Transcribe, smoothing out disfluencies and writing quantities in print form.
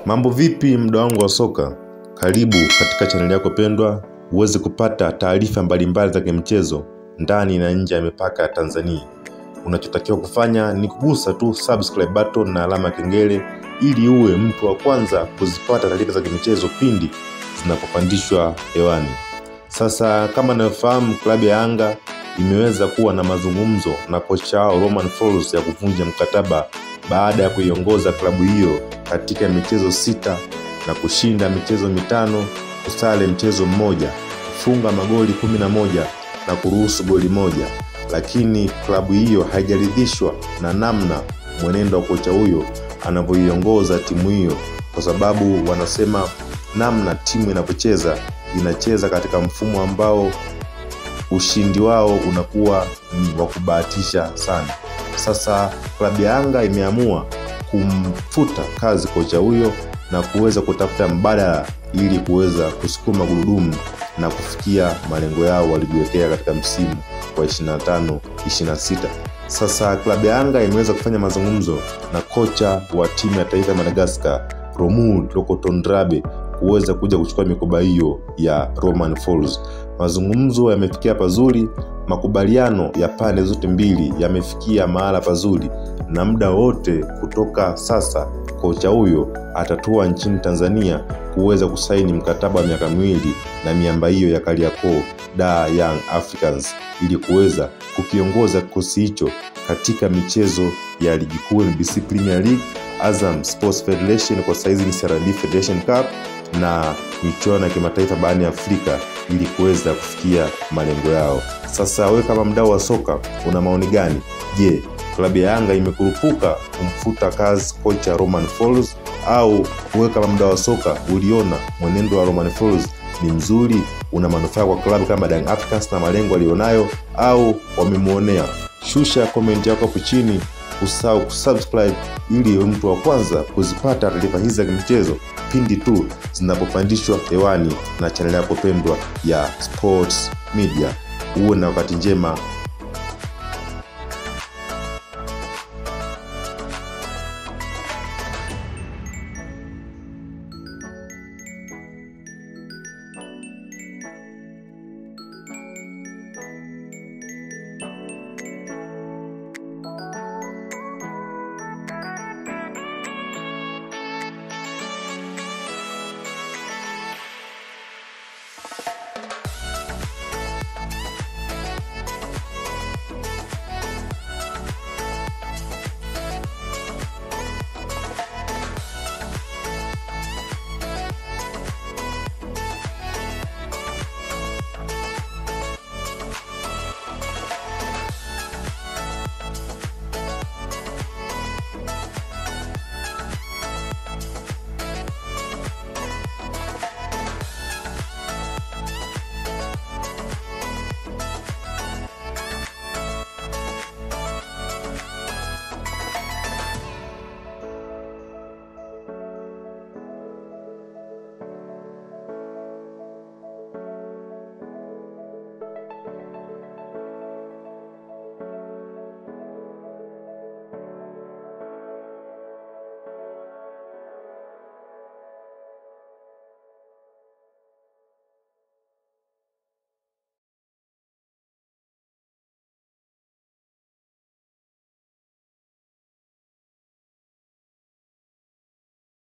Mambo vipi mda wangu wa soka? Karibu katika channel yako pendwa uweze kupata taarifa mbalimbali za kimchezo ndani na nje ya mipaka ya Tanzania. Unachotakiwa kufanya ni kugusa tu subscribe button na alama kengele ili uwe mtu wa kwanza kuzipata taarifa za kimchezo pindi zinapopandishwa hewani. Sasa kama unafahamu, klabu ya Yanga imeweza kuwa na mazungumzo na kocha wao Romain Folz ya kuvunja mkataba baada ya kuiongoza klabu hiyo katika michezo 6 na kushinda michezo 5, kusale mchezo mmoja, kufunga magoli 11 na kuruhusu goli moja. Lakini klabu hiyo haijaridhishwa na namna mwenendo wa kocha huyo anavyoiongoza timu hiyo, kwa sababu wanasema namna timu inacheza katika mfumo ambao ushindi wao unakuwa ni wa kubahatisha sana. Sasa klabu ya Yanga imeamua kumfuta kazi kocha huyo na kuweza kutafuta mbadala ili kuweza kusukuma gurudumu na kufikia malengo yao walijiwekea katika msimu wa 25-26. Sasa klabu ya Yanga imeweza kufanya mazungumzo na kocha wa timu ya taifa ya Madagascar Romelu Lokotondrabe kuweza kuja kuchukua mikoba hiyo ya Romain Folz. Mazungumzo yamefikia pazuri, makubaliano ya pande zote mbili yamefikia mahala pazuri, na muda wote kutoka sasa kocha huyo atatua nchini Tanzania kuweza kusaini mkataba wa miaka 2 na miamba hiyo ya Kariakoo Dar Young Africans ili kuweza kukiongoza kikosi hicho katika michezo ya ligi kuu NBC Premier League, Azam Sports Federation kwa saizi ni CRDB Federation Cup na michuano ya kimataifa barani Afrika ili kuweza kufikia malengo yao. Sasa wewe kama mdau wa soka una maoni gani? Je, klabu ya Yanga imekurupuka kumfuta kazi kocha Romain Folz, au wewe kama mdau wa soka uliona mwenendo wa Romain Folz ni mzuri, una manufaa kwa klabu kama Young Africans na malengo alionayo, au wamemuonea? Shusha comment yako hapo chini, usahau kusubscribe ili uwe mtu wa kwanza kuzipata taarifa hizi za michezo pindi tu zinapopandishwa hewani na channel yako pendwa ya Sports Media. Uwe na wakati njema.